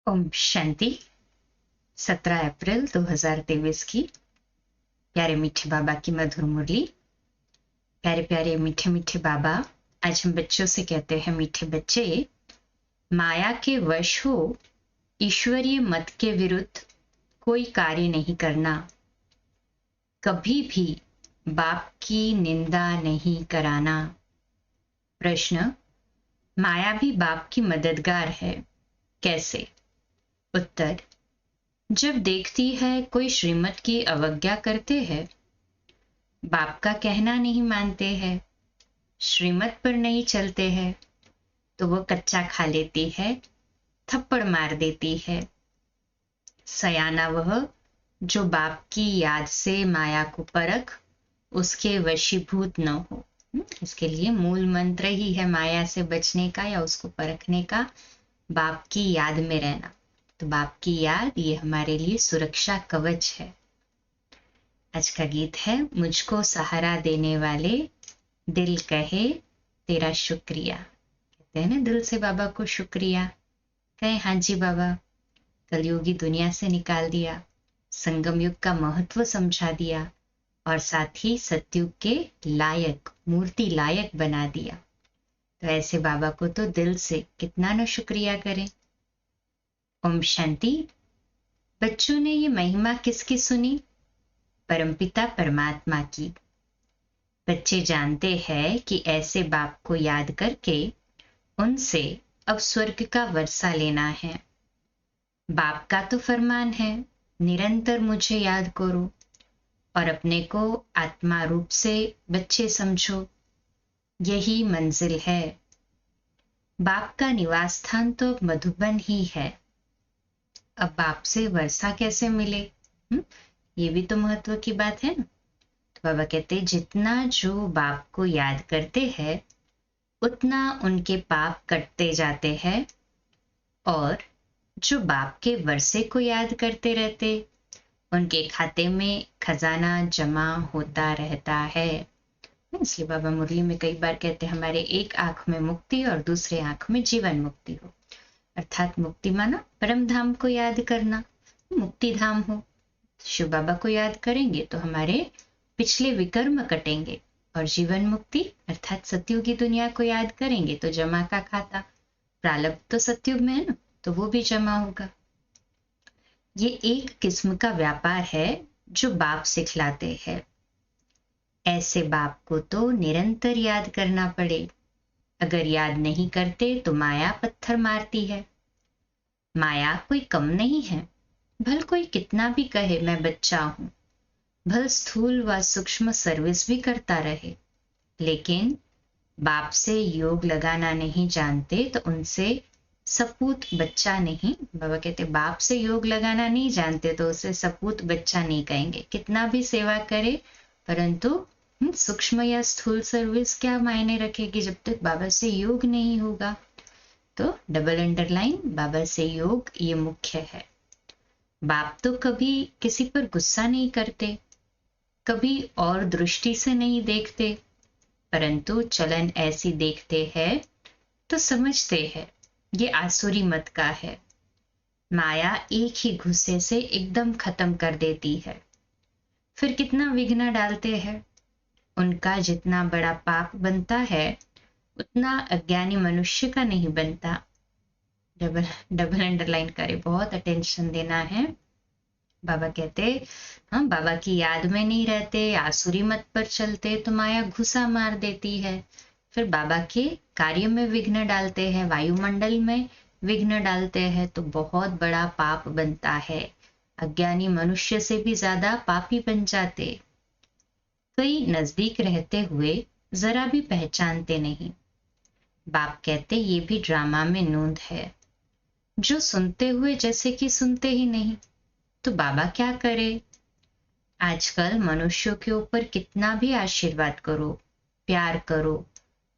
ओम शांति। 17 अप्रैल 2023 की प्यारे मीठे बाबा की मधुर मुरली। प्यारे प्यारे मीठे मीठे बाबा, आज हम बच्चों से कहते हैं, मीठे बच्चे, माया के वश हो ईश्वरीय मत के विरुद्ध कोई कार्य नहीं करना, कभी भी बाप की निंदा नहीं कराना। प्रश्न: माया भी बाप की मददगार है, कैसे? उत्तर: जब देखती है कोई श्रीमत की अवज्ञा करते हैं, बाप का कहना नहीं मानते हैं, श्रीमत पर नहीं चलते हैं, तो वो कच्चा खा लेती है, थप्पड़ मार देती है। सयाना वह जो बाप की याद से माया को परख उसके वशीभूत न हो। इसके लिए मूल मंत्र ही है माया से बचने का या उसको परखने का, बाप की याद में रहना। तो बाप की याद ये हमारे लिए सुरक्षा कवच है। आज का गीत है, मुझको सहारा देने वाले दिल कहे तेरा शुक्रिया। कहते हैं ना दिल से बाबा को शुक्रिया। कहे हाँ जी बाबा, कलयुगी दुनिया से निकाल दिया, संगम युग का महत्व समझा दिया और साथ ही सतयुग के लायक, मूर्ति लायक बना दिया। तो ऐसे बाबा को तो दिल से कितना न शुक्रिया करें। ओम शांति। बच्चों ने ये महिमा किसकी सुनी? परमपिता परमात्मा की। बच्चे जानते हैं कि ऐसे बाप को याद करके उनसे अब स्वर्ग का वर्षा लेना है। बाप का तो फरमान है, निरंतर मुझे याद करो और अपने को आत्मा रूप से बच्चे समझो, यही मंजिल है। बाप का निवास स्थान तो मधुबन ही है। अब बाप से वर्षा कैसे मिले? ये भी तो महत्व की बात है ना। तो बाबा कहते, जितना जो बाप को याद करते हैं उतना उनके पाप कटते जाते हैं, और जो बाप के वर्षे को याद करते रहते उनके खाते में खजाना जमा होता रहता है। इसलिए बाबा मुरली में कई बार कहते हैं, हमारे एक आंख में मुक्ति और दूसरे आंख में जीवन मुक्ति हो। अर्थात मुक्ति माना परम धाम को याद करना, मुक्ति धाम हो। शिव बाबा को याद करेंगे तो हमारे पिछले विकर्म कटेंगे, और जीवन मुक्ति अर्थात सतयुगी दुनिया को याद करेंगे तो जमा का खाता, प्रारब्ध तो सतयुग में है ना, तो वो भी जमा होगा। ये एक किस्म का व्यापार है जो बाप सिखलाते हैं। ऐसे बाप को तो निरंतर याद करना पड़े। अगर याद नहीं करते तो माया पत्थर मारती है। माया कोई कम नहीं है, भल कोई कितना भी कहे मैं बच्चा हूं, भल स्थूल व सूक्ष्म सर्विस भी करता रहे, लेकिन बाप से योग लगाना नहीं जानते तो उनसे सपूत बच्चा नहीं। बाबा कहते बाप से योग लगाना नहीं जानते तो उसे सपूत बच्चा नहीं कहेंगे। कितना भी सेवा करे परंतु सूक्ष्म या स्थूल सर्विस क्या मायने रखेगी जब तक बाबा से योग नहीं होगा। तो डबल अंडरलाइन, बाबा से योग ये मुख्य है। बाप तो कभी किसी पर गुस्सा नहीं करते, कभी और दृष्टि से नहीं देखते, परंतु चलन ऐसी देखते हैं तो समझते हैं ये आसुरी मत का है। माया एक ही घुस्से से एकदम खत्म कर देती है। फिर कितना विघ्न डालते हैं। उनका जितना बड़ा पाप बनता है उतना अज्ञानी मनुष्य का नहीं बनता। डबल अंडरलाइन करे, बहुत अटेंशन देना है। बाबा कहते, हम बाबा की याद में नहीं रहते, आसुरी मत पर चलते तो माया घुसा मार देती है। फिर बाबा के कार्य में विघ्न डालते हैं, वायुमंडल में विघ्न डालते हैं, तो बहुत बड़ा पाप बनता है। अज्ञानी मनुष्य से भी ज्यादा पापी बन जाते। कई नजदीक रहते हुए जरा भी पहचानते नहीं। बाप कहते ये भी ड्रामा में नूंद है। जो सुनते हुए जैसे कि सुनते ही नहीं, तो बाबा क्या करे? आजकल मनुष्यों के ऊपर कितना भी आशीर्वाद करो, प्यार करो,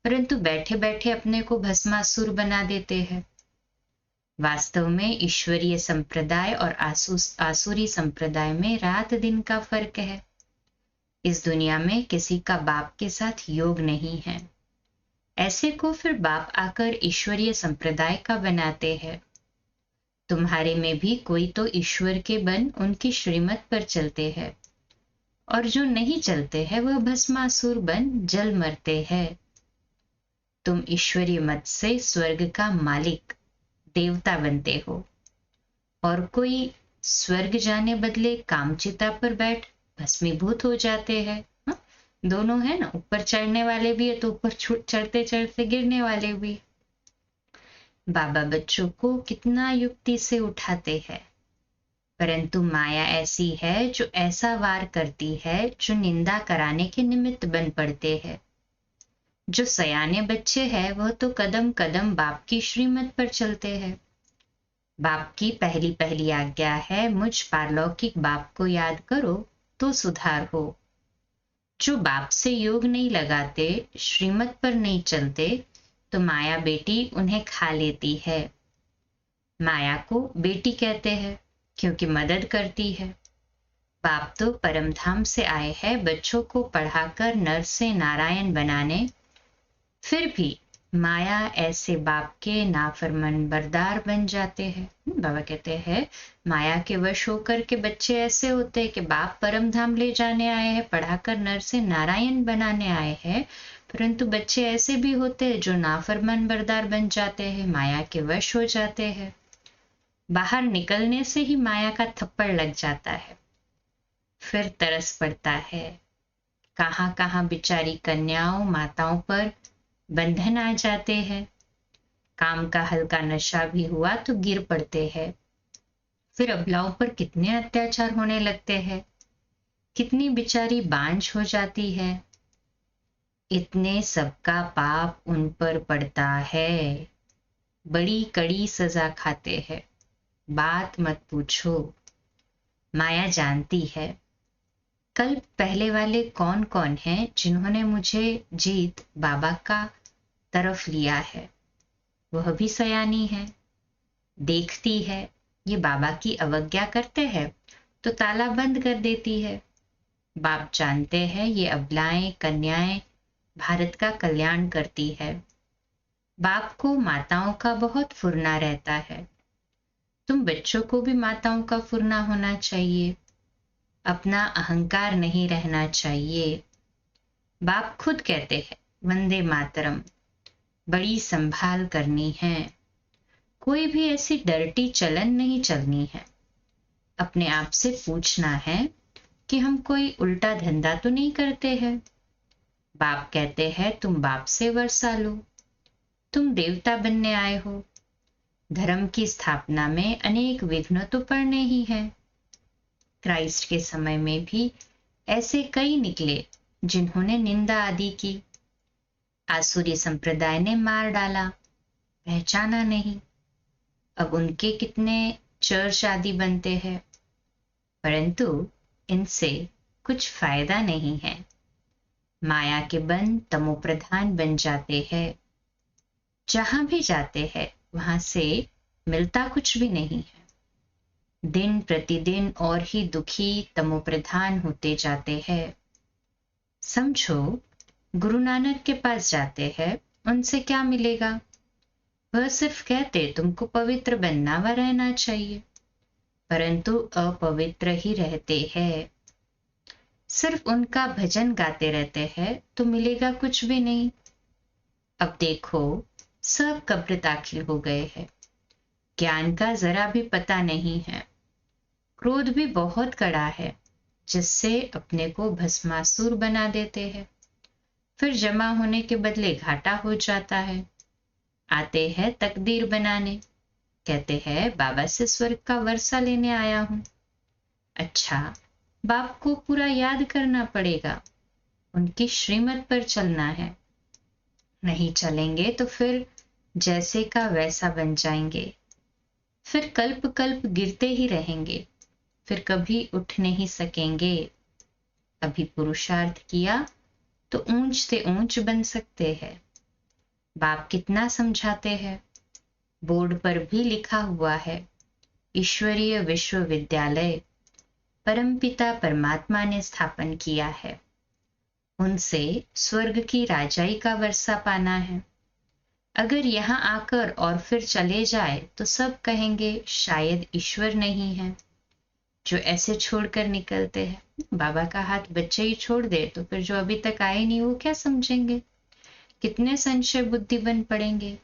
परंतु बैठे बैठे अपने को भस्मासुर बना देते हैं। वास्तव में ईश्वरीय संप्रदाय और आसुरी संप्रदाय में रात दिन का फर्क है। इस दुनिया में किसी का बाप के साथ योग नहीं है। ऐसे को फिर बाप आकर ईश्वरीय संप्रदाय का बनाते हैं। तुम्हारे में भी कोई तो ईश्वर के बन उनकी श्रीमत पर चलते हैं, और जो नहीं चलते हैं वह भस्मासुर बन जल मरते हैं। तुम ईश्वरीय मत से स्वर्ग का मालिक देवता बनते हो, और कोई स्वर्ग जाने बदले कामचिता पर बैठ भस्मीभूत हो जाते हैं। हाँ? दोनों है ना, ऊपर चढ़ने वाले भी है तो ऊपर चढ़ते चढ़ते गिरने वाले भी। बाबा बच्चों को कितना युक्ति से उठाते हैं, परंतु माया ऐसी है जो ऐसा वार करती है जो निंदा कराने के निमित्त बन पड़ते हैं। जो सयाने बच्चे हैं वह तो कदम कदम बाप की श्रीमत पर चलते हैं। बाप की पहली पहली आज्ञा है, मुझ पारलौकिक बाप को याद करो तो सुधार हो। जो बाप से योग नहीं लगाते, श्रीमत पर नहीं चलते, तो माया बेटी उन्हें खा लेती है। माया को बेटी कहते हैं क्योंकि मदद करती है। बाप तो परमधाम से आए हैं बच्चों को पढ़ाकर नर से नारायण बनाने, फिर भी माया ऐसे बाप के नाफरमान बरदार बन जाते हैं। बाबा कहते हैं माया के वश होकर के बच्चे ऐसे होते हैं कि बाप परमधाम ले जाने आए हैं, पढ़ाकर नर से नारायण बनाने आए हैं, परंतु बच्चे ऐसे भी होते हैं जो नाफरमान बरदार बन जाते हैं, माया के वश हो जाते हैं। बाहर निकलने से ही माया का थप्पड़ लग जाता है। फिर तरस पड़ता है, कहां कहां बेचारी कन्याओं माताओं पर बंधन आ जाते हैं। काम का हल्का नशा भी हुआ तो गिर पड़ते हैं। फिर अबलाओं पर कितने अत्याचार होने लगते हैं, कितनी बेचारी बांझ हो जाती है। इतने सबका पाप उन पर पड़ता है, बड़ी कड़ी सजा खाते हैं। बात मत पूछो, माया जानती है। कल पहले वाले कौन कौन हैं जिन्होंने मुझे जीत बाबा का तरफ लिया है, वह भी सयानी है, देखती है ये बाबा की अवज्ञा करते हैं तो ताला बंद कर देती है। बाप जानते हैं ये अबलाएं कन्याएं भारत का कल्याण करती है। बाप को माताओं का बहुत फुरना रहता है। तुम बच्चों को भी माताओं का फुरना होना चाहिए, अपना अहंकार नहीं रहना चाहिए। बाप खुद कहते हैं वंदे मातरम, बड़ी संभाल करनी है। कोई भी ऐसी डर्टी चलन नहीं चलनी है। अपने आप से पूछना है कि हम कोई उल्टा धंधा तो नहीं करते हैं। बाप कहते हैं तुम बाप से वर्षा लो, तुम देवता बनने आए हो। धर्म की स्थापना में अनेक विघ्न तो पड़ने ही हैं। क्राइस्ट के समय में भी ऐसे कई निकले जिन्होंने निंदा आदि की। आसुरी संप्रदाय ने मार डाला, पहचाना नहीं। अब उनके कितने चर्च आदि बनते हैं, परंतु इनसे कुछ फायदा नहीं है। माया के बन तमोप्रधान बन जाते हैं। जहां भी जाते हैं वहां से मिलता कुछ भी नहीं है। दिन प्रतिदिन और ही दुखी तमोप्रधान होते जाते हैं। समझो, गुरु नानक के पास जाते हैं, उनसे क्या मिलेगा? वह सिर्फ कहते तुमको पवित्र बनना व रहना चाहिए, परंतु अपवित्र ही रहते हैं। सिर्फ उनका भजन गाते रहते हैं तो मिलेगा कुछ भी नहीं। अब देखो, सब कब्र दाखिल हो गए हैं। ज्ञान का जरा भी पता नहीं है। क्रोध भी बहुत कड़ा है, जिससे अपने को भस्मासुर बना देते हैं। फिर जमा होने के बदले घाटा हो जाता है। आते हैं तकदीर बनाने, कहते हैं बाबा से स्वर्ग का वर्षा लेने आया हूं। अच्छा, बाप को पूरा याद करना पड़ेगा, उनकी श्रीमत पर चलना है। नहीं चलेंगे तो फिर जैसे का वैसा बन जाएंगे। फिर कल्प कल्प गिरते ही रहेंगे, फिर कभी उठ नहीं सकेंगे। अभी पुरुषार्थ किया तो ऊंच से ऊंच बन सकते हैं। बाप कितना समझाते हैं। बोर्ड पर भी लिखा हुआ है, ईश्वरीय विश्वविद्यालय परमपिता परमात्मा ने स्थापन किया है। उनसे स्वर्ग की राजाई का वर्षा पाना है। अगर यहाँ आकर और फिर चले जाए तो सब कहेंगे शायद ईश्वर नहीं है। जो ऐसे छोड़कर निकलते हैं, बाबा का हाथ बच्चे ही छोड़ दे तो फिर जो अभी तक आए नहीं वो क्या समझेंगे? कितने संशय बुद्धि बन पड़ेंगे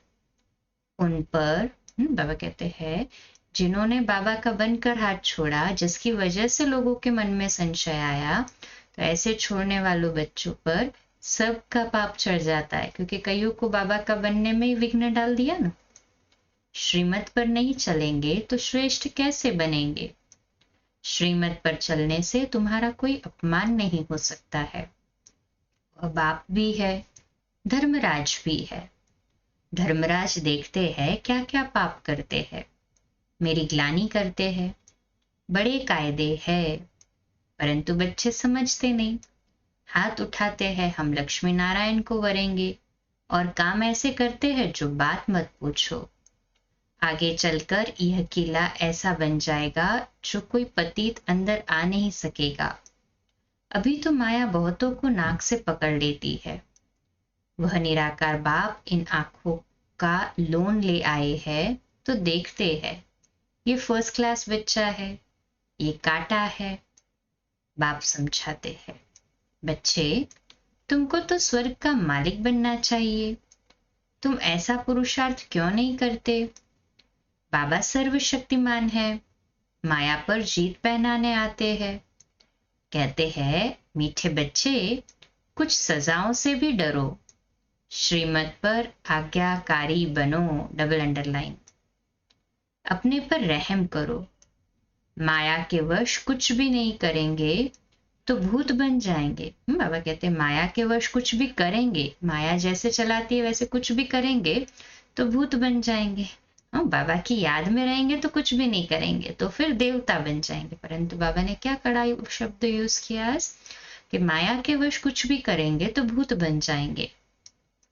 उन पर। बाबा कहते हैं जिन्होंने बाबा का बनकर हाथ छोड़ा, जिसकी वजह से लोगों के मन में संशय आया, तो ऐसे छोड़ने वालों बच्चों पर सबका पाप चढ़ जाता है, क्योंकि कईयों को बाबा का बनने में ही विघ्न डाल दिया ना। श्रीमत पर नहीं चलेंगे तो श्रेष्ठ कैसे बनेंगे? श्रीमत पर चलने से तुम्हारा कोई अपमान नहीं हो सकता है। वह बाप भी है, धर्मराज भी है। धर्मराज देखते हैं क्या क्या पाप करते हैं, मेरी ग्लानि करते हैं, बड़े कायदे हैं, परंतु बच्चे समझते नहीं। हाथ उठाते हैं हम लक्ष्मी नारायण को वरेंगे, और काम ऐसे करते हैं जो बात मत पूछो। आगे चलकर यह किला ऐसा बन जाएगा जो कोई पतित अंदर आ नहीं सकेगा। अभी तो माया बहुतों को नाक से पकड़ लेती है। वह निराकार बाप इन आंखों का लोन ले आए हैं, तो देखते हैं ये फर्स्ट क्लास बच्चा है, ये काटा है। बाप समझाते हैं, बच्चे तुमको तो स्वर्ग का मालिक बनना चाहिए, तुम ऐसा पुरुषार्थ क्यों नहीं करते? बाबा सर्वशक्तिमान है, माया पर जीत पहनाने आते हैं। कहते हैं मीठे बच्चे, कुछ सजाओं से भी डरो, श्रीमत पर आज्ञाकारी बनो, डबल अंडरलाइन। अपने पर रहम करो, माया के वश कुछ भी नहीं करेंगे तो भूत बन जाएंगे। बाबा कहते हैं माया के वश कुछ भी करेंगे, माया जैसे चलाती है वैसे कुछ भी करेंगे तो भूत बन जाएंगे। बाबा की याद में रहेंगे तो कुछ भी नहीं करेंगे तो फिर देवता बन जाएंगे। परंतु बाबा ने क्या कड़ा शब्द यूज किया आज कि माया के वश कुछ भी करेंगे तो भूत बन जाएंगे।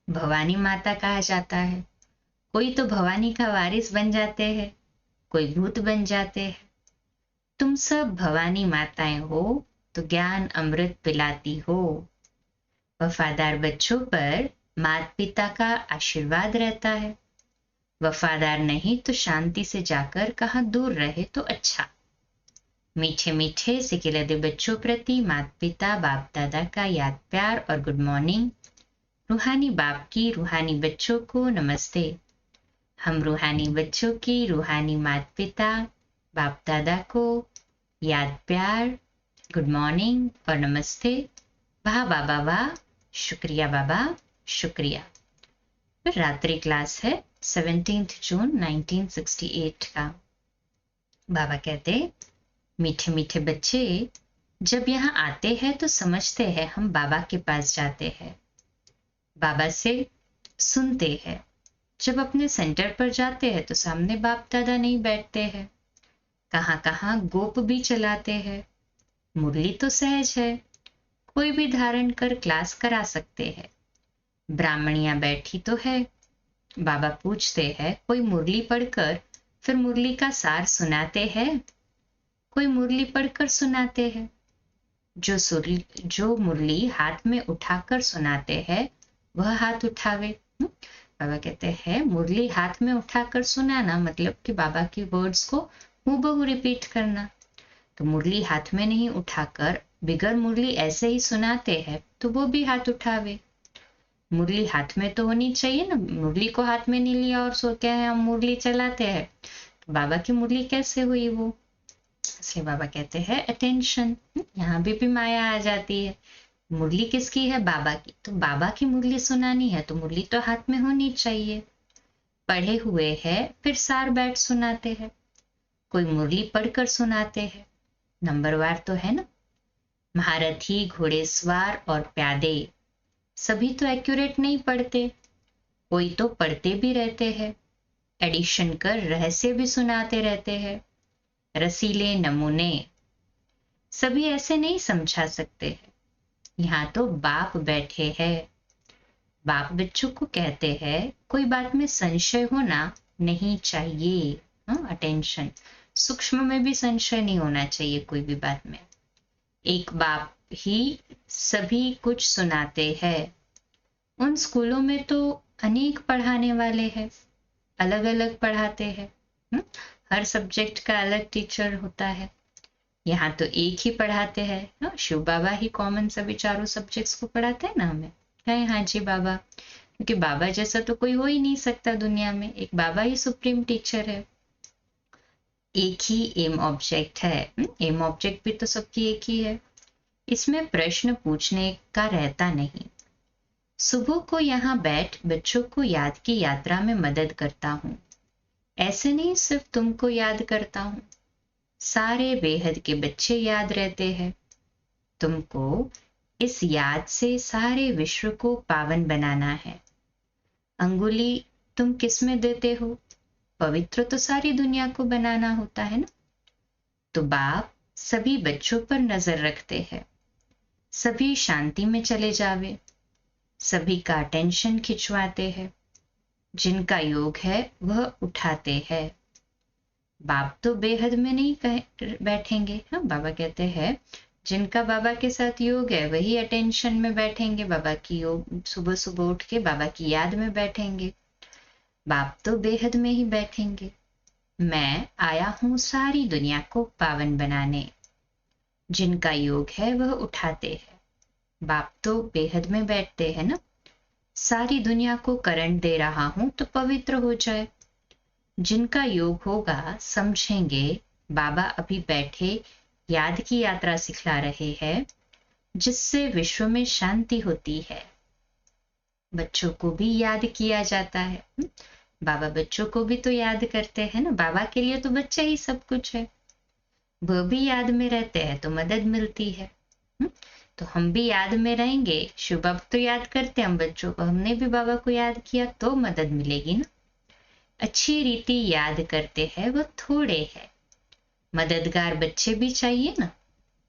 भवानी माता कहा जाता है, कोई तो भवानी का वारिस बन जाते हैं, कोई भूत बन जाते हैं। तुम सब भवानी माताएं हो तो ज्ञान अमृत पिलाती हो। वफादार बच्चों पर माता पिता का आशीर्वाद रहता है, वफादार नहीं तो शांति से जाकर कहाँ दूर रहे तो अच्छा। मीठे मीठे सिकिलदे बच्चों प्रति माता पिता बाप दादा का याद प्यार और गुड मॉर्निंग। रूहानी बाप की रूहानी बच्चों को नमस्ते। हम रूहानी बच्चों की रूहानी माता पिता बाप दादा को याद प्यार, गुड मॉर्निंग और नमस्ते। वाह बाबा वाह, शुक्रिया बाबा शुक्रिया। फिर रात्रि क्लास है 17 जून 1968 का। बाबा कहते मीठे मीठे बच्चे, जब यहाँ आते हैं तो समझते हैं हम बाबा के पास जाते हैं, बाबा से सुनते हैं। जब अपने सेंटर पर जाते हैं तो सामने बाप दादा नहीं बैठते हैं, कहाँ कहाँ गोप भी चलाते हैं। मुरली तो सहज है, कोई भी धारण कर क्लास करा सकते हैं। ब्राह्मणियां बैठी तो है, बाबा पूछते हैं कोई मुरली पढ़कर फिर मुरली का सार सुनाते हैं? कोई मुरली पढ़कर सुनाते हैं। जो मुरली हाथ में उठाकर सुनाते हैं वह हाथ उठावे। बाबा कहते हैं मुरली हाथ में उठाकर सुनाना मतलब कि बाबा की वर्ड्स को हूबहू रिपीट करना। तो मुरली हाथ में नहीं उठाकर बिगर मुरली ऐसे ही सुनाते हैं तो वो भी हाथ उठावे। मुरली हाथ में तो होनी चाहिए ना, मुरली को हाथ में नहीं लिया और सो क्या है हम मुरली चलाते हैं, तो बाबा की मुरली कैसे हुई वो? इसलिए बाबा कहते हैं अटेंशन। यहाँ भी माया आ जाती है। मुरली किसकी है? बाबा की। तो बाबा की मुरली सुनानी है तो मुरली तो हाथ में होनी चाहिए। पढ़े हुए है फिर सार बैठ सुनाते हैं, कोई मुरली पढ़कर सुनाते हैं। नंबरवार तो है ना। महारथी, घोड़ेसवार और प्यादे सभी तो एक्यूरेट नहीं पढ़ते, कोई तो पढ़ते भी रहते हैं, एडिशन कर रहस्य भी सुनाते रहते हैं। रसीले नमूने सभी ऐसे नहीं समझा सकते हैं। यहाँ तो बाप बैठे हैं। बाप बच्चों को कहते हैं कोई बात में संशय होना नहीं चाहिए। अटेंशन, सूक्ष्म में भी संशय नहीं होना चाहिए कोई भी बात में। एक बाप ही सभी कुछ सुनाते हैं। उन स्कूलों में तो अनेक पढ़ाने वाले हैं, अलग अलग पढ़ाते हैं। हर सब्जेक्ट का अलग टीचर होता है। यहाँ तो एक ही पढ़ाते हैं। शिव बाबा ही कॉमन सभी चारों सब्जेक्ट्स को पढ़ाते हैं ना हमें। है हाँ जी बाबा, क्योंकि बाबा जैसा तो कोई हो ही नहीं सकता दुनिया में। एक बाबा ही सुप्रीम टीचर है। एक ही एम ऑब्जेक्ट है। एम ऑब्जेक्ट भी तो सबकी एक ही है। इसमें प्रश्न पूछने का रहता नहीं। सुबह को यहाँ बैठ बच्चों को याद की यात्रा में मदद करता हूँ। ऐसे नहीं सिर्फ तुमको याद करता हूँ, सारे बेहद के बच्चे याद रहते हैं। तुमको इस याद से सारे विश्व को पावन बनाना है। अंगुली तुम किस में देते हो? पवित्र तो सारी दुनिया को बनाना होता है ना। तो बाप सभी बच्चों पर नजर रखते हैं। सभी शांति में चले जावे, सभी का अटेंशन खिंचवाते हैं। जिनका योग है वह उठाते हैं। बाप तो बेहद में नहीं बैठेंगे। हाँ, बाबा कहते हैं जिनका बाबा के साथ योग है वही अटेंशन में बैठेंगे। बाबा की योग सुबह सुबह उठ के बाबा की याद में बैठेंगे। बाप तो बेहद में ही बैठेंगे। मैं आया हूं सारी दुनिया को पावन बनाने। जिनका योग है वह उठाते हैं। बाप तो बेहद में बैठते हैं ना। सारी दुनिया को करंट दे रहा हूं तो पवित्र हो जाए। जिनका योग होगा समझेंगे बाबा अभी बैठे याद की यात्रा सिखला रहे हैं, जिससे विश्व में शांति होती है। बच्चों को भी याद किया जाता है। बाबा बच्चों को भी तो याद करते हैं ना। बाबा के लिए तो बच्चा ही सब कुछ है। वह भी याद में रहते हैं तो मदद मिलती है। तो हम भी याद में रहेंगे। शिव बाबा तो याद करते हैं हम बच्चों को, हमने भी बाबा को याद किया तो मदद मिलेगी ना। अच्छी रीति याद करते हैं वो थोड़े है। मददगार बच्चे भी चाहिए ना।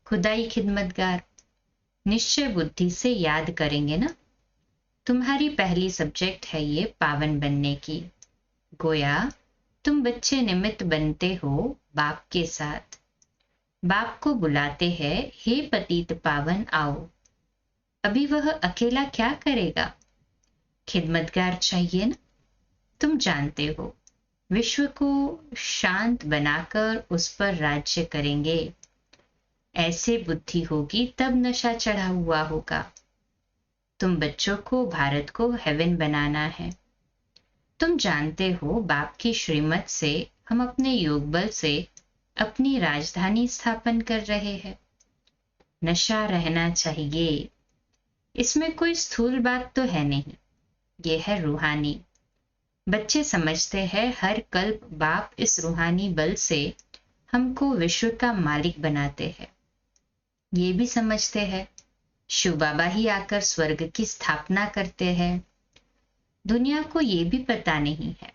खुदाई खिदमतगार निश्चय बुद्धि से याद करेंगे ना। तुम्हारी पहली सब्जेक्ट है ये पावन बनने की। गोया तुम बच्चे निमित्त बनते हो बाप के साथ। बाप को बुलाते हैं, हे पतित पावन आओ। अभी वह अकेला क्या करेगा? खिदमतगार चाहिए ना। तुम जानते हो विश्व को शांत बनाकर उस पर राज्य करेंगे। ऐसे बुद्धि होगी तब नशा चढ़ा हुआ होगा। तुम बच्चों को भारत को हेवन बनाना है। तुम जानते हो बाप की श्रीमत से हम अपने योग बल से अपनी राजधानी स्थापन कर रहे हैं। नशा रहना चाहिए। इसमें कोई स्थूल बात तो है नहीं, यह है रूहानी। बच्चे समझते हैं हर कल्प बाप इस रूहानी बल से हमको विश्व का मालिक बनाते हैं। ये भी समझते हैं शिव बाबा ही आकर स्वर्ग की स्थापना करते हैं। दुनिया को ये भी पता नहीं है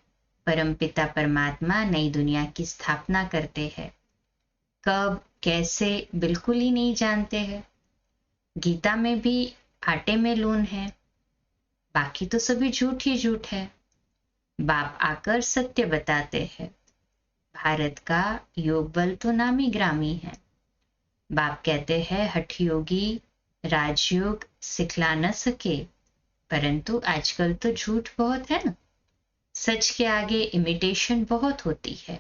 परमपिता परमात्मा नई दुनिया की स्थापना करते हैं। कब कैसे बिल्कुल ही नहीं जानते हैं। गीता में भी आटे में लून है, बाकी तो सभी झूठ ही झूठ है। बाप आकर सत्य बताते हैं। भारत का योग बल तो नामी ग्रामी है। बाप कहते हैं हठ योगी राजयोग सिखला न सके, परंतु आजकल तो झूठ बहुत है ना। सच के आगे इमिटेशन बहुत होती है,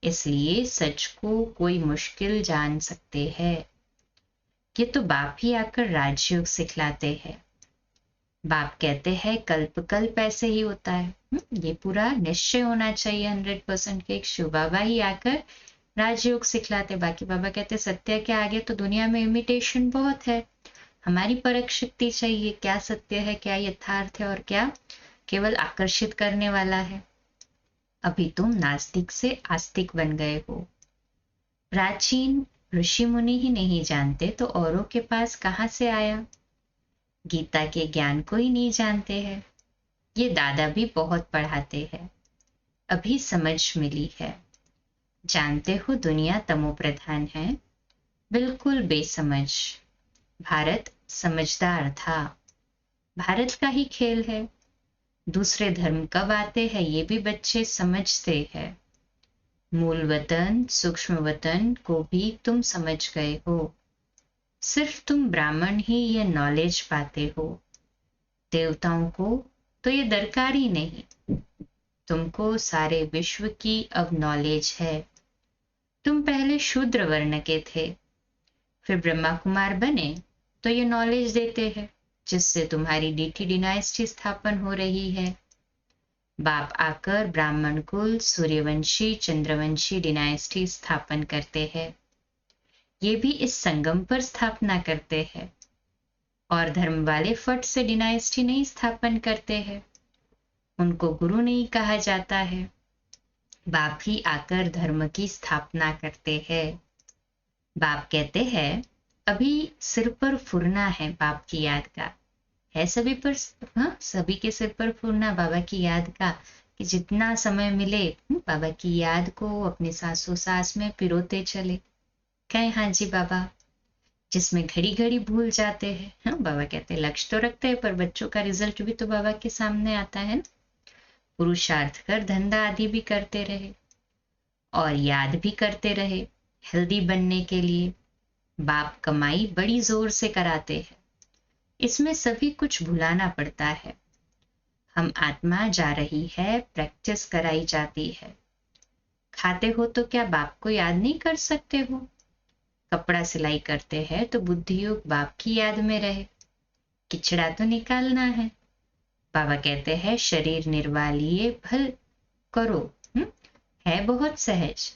इसलिए सच को कोई मुश्किल जान सकते हैं। ये तो बाप ही आकर राजयोग सिखलाते हैं। बाप कहते हैं कल्प कल्प ऐसे ही होता है। ये पूरा निश्चय होना चाहिए 100% के एक शिव बाबा ही आकर राजयोग सिखलाते। बाकी बाबा कहते सत्य के आगे तो दुनिया में इमिटेशन बहुत है। हमारी परख शक्ति चाहिए, क्या सत्य है, क्या यथार्थ है और क्या केवल आकर्षित करने वाला है। अभी तुम नास्तिक से आस्तिक बन गए हो। प्राचीन ऋषि मुनि ही नहीं जानते तो औरों के पास कहां से आया। गीता के ज्ञान को ही नहीं जानते हैं। ये दादा भी बहुत पढ़ाते हैं, अभी समझ मिली है। जानते हो दुनिया तमो प्रधान है, बिल्कुल बेसमझ। भारत समझदार था। भारत का ही खेल है। दूसरे धर्म कब आते हैं ये भी बच्चे समझते हैं। मूल वतन सूक्ष्म वतन को भी तुम समझ गए हो। सिर्फ तुम ब्राह्मण ही ये नॉलेज पाते हो। देवताओं को तो ये दरकार ही नहीं। तुमको सारे विश्व की अब नॉलेज है। तुम पहले शूद्र वर्ण के थे, फिर ब्रह्मा कुमार बने तो ये नॉलेज देते हैं, जिससे तुम्हारी डीटी डिनाइस्टी स्थापन हो रही है। बाप आकर ब्राह्मण कुल, सूर्यवंशी, चंद्रवंशी डिनाइस्टी स्थापन करते हैं। ये भी इस संगम पर स्थापना करते हैं। और धर्म वाले फट से डिनाइस्टी नहीं स्थापन करते हैं, उनको गुरु नहीं कहा जाता है। बाप ही आकर धर्म की स्थापना करते हैं। बाप कहते हैं अभी सिर पर फुरना है बाप की याद का, है सभी पर, हाँ सभी के सिर पर फुरना बाबा की याद का, कि जितना समय मिले बाबा की याद को अपने सासों सास में पिरोते चले। कहे हाँ जी बाबा, जिसमें घड़ी घड़ी भूल जाते हैं। हाँ बाबा कहते हैं लक्ष्य तो रखते हैं, पर बच्चों का रिजल्ट भी तो बाबा के सामने आता है ना। पुरुषार्थ कर धंधा आदि भी करते रहे और याद भी करते रहे हेल्दी बनने के लिए। बाप कमाई बड़ी जोर से कराते हैं, इसमें सभी कुछ भुलाना पड़ता है। हम आत्मा जा रही है, प्रैक्टिस कराई जाती है। खाते हो तो क्या बाप को याद नहीं कर सकते हो? कपड़ा सिलाई करते हैं तो बुद्धि योग बाप की याद में रहे। किचड़ा तो निकालना है। बाबा कहते हैं शरीर निर्वाह लिए भल करो। है बहुत सहज,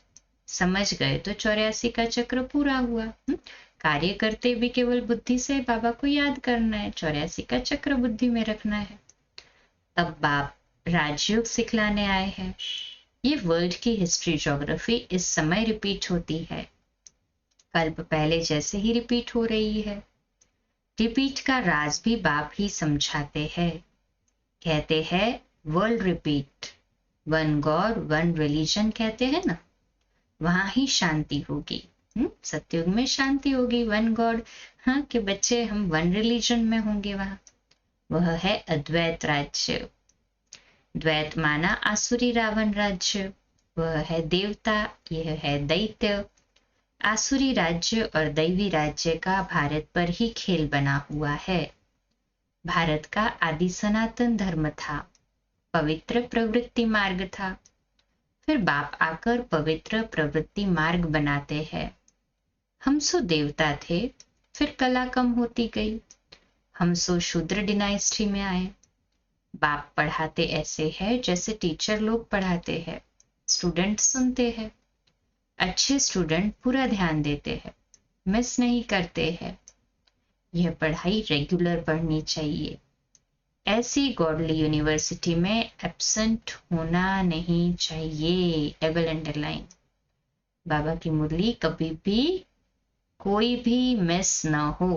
समझ गए तो 84 का चक्र पूरा हुआ। कार्य करते भी केवल बुद्धि से बाबा को याद करना है, 84 का चक्र बुद्धि में रखना है। तब बाप राजयोग सिखलाने आए हैं। ये वर्ल्ड की हिस्ट्री ज्योग्राफी इस समय रिपीट होती है, कल्प पहले जैसे ही रिपीट हो रही है। रिपीट का राज भी बाप ही समझाते हैं। कहते हैं world repeat, one God one religion कहते हैं ना, वहां ही शांति होगी। सतयुग में शांति होगी, वन गॉड, हाँ कि बच्चे हम वन रिलीजन में होंगे वहां। वह है अद्वैत राज्य। द्वैत माना आसुरी रावण राज्य, वह है देवता, यह है दैत्य। आसुरी राज्य और दैवी राज्य का भारत पर ही खेल बना हुआ है। भारत का आदि सनातन धर्म था, पवित्र प्रवृत्ति मार्ग था। फिर बाप आकर पवित्र प्रवृत्ति मार्ग बनाते हैं। हम सो देवता थे, फिर कला कम होती गई, हम सो शूद्र डिनाइस्टी में आए। बाप पढ़ाते ऐसे है जैसे टीचर लोग पढ़ाते हैं, स्टूडेंट सुनते हैं। अच्छे स्टूडेंट पूरा ध्यान देते हैं, मिस नहीं करते हैं। यह पढ़ाई रेगुलर पढ़नी चाहिए। ऐसी गॉडली यूनिवर्सिटी में एब्सेंट होना नहीं चाहिए। Double underline. बाबा की मुरली कभी भी कोई भी मिस ना हो।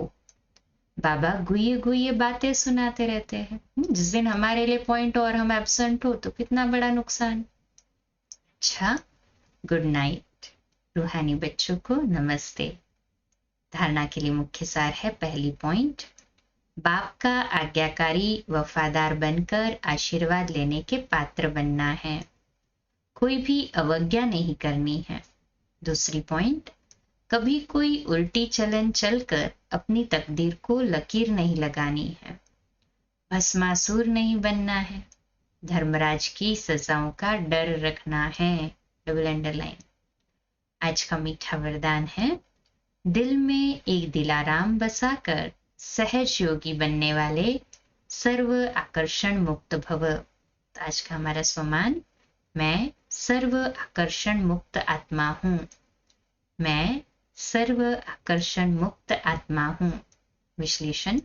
बाबा गुये गुये बातें सुनाते रहते हैं। जिस दिन हमारे लिए पॉइंट और हम एब्सेंट हो तो कितना बड़ा नुकसान। अच्छा, गुड नाइट। रूहानी बच्चों को नमस्ते। धारणा के लिए मुख्य सार है, पहली पॉइंट, बाप का आज्ञाकारी वफादार बनकर आशीर्वाद लेने के पात्र बनना है, कोई भी अवज्ञा नहीं करनी है। दूसरी पॉइंट, कभी कोई उल्टी चलन चलकर अपनी तकदीर को लकीर नहीं लगानी है, भस्मासुर नहीं बनना है, धर्मराज की सजाओं का डर रखना है। Double underline. आज का मीठा वरदान है, दिल में एक दिलाराम बसाकर सहज योगी बनने वाले सर्व आकर्षण मुक्त भव। आज का हमारा स्वमान, मैं सर्व आकर्षण मुक्त आत्मा हूं। मैं सर्व आकर्षण मुक्त आत्मा हूं। विश्लेषण,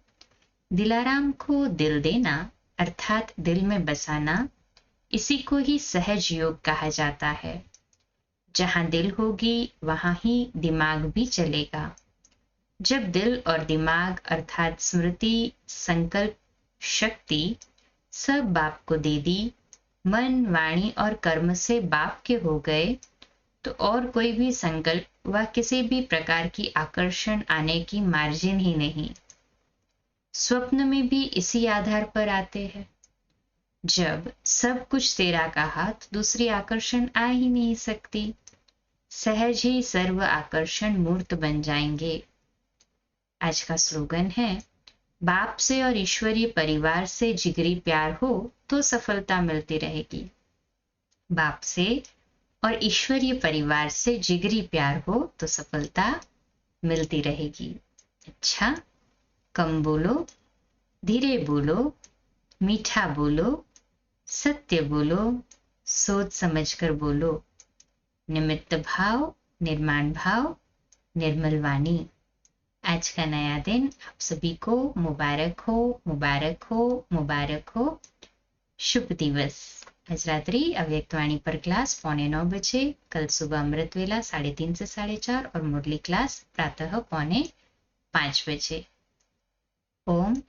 दिलाराम को दिल देना अर्थात दिल में बसाना, इसी को ही सहज योग कहा जाता है। जहां दिल होगी वहां ही दिमाग भी चलेगा। जब दिल और दिमाग अर्थात स्मृति, संकल्प, शक्ति सब बाप को दे दी, मन, वाणी और कर्म से बाप के हो गए, तो और कोई भी संकल्प व किसी भी प्रकार की आकर्षण आने की मार्जिन ही नहीं। स्वप्न में भी इसी आधार पर आते हैं। जब सब कुछ तेरा कहा तो दूसरी आकर्षण आ ही नहीं सकती। सहज ही सर्व आकर्षण मूर्त बन जाएंगे। आज का स्लोगन है, बाप से और ईश्वरीय परिवार से जिगरी प्यार हो तो सफलता मिलती रहेगी। बाप से और ईश्वरीय परिवार से जिगरी प्यार हो तो सफलता मिलती रहेगी। अच्छा, कम बोलो, धीरे बोलो, मीठा बोलो, सत्य बोलो, सोच समझकर बोलो। निमित्त भाव, निर्माण भाव, निर्मल वाणी। आज का नया दिन आप सभी को मुबारक हो, मुबारक हो, मुबारक हो। शुभ दिवस। आज रात्रि अव्यक्तवाणी पर क्लास 8:45 बजे, कल सुबह अमृत वेला 3:30 से 4:30 और मुरली क्लास प्रातः 4:45 बजे। ओम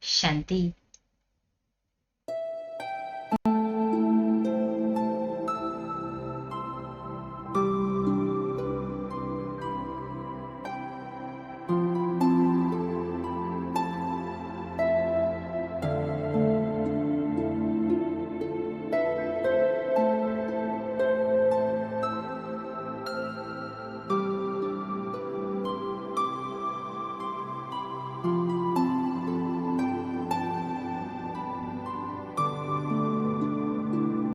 शांति।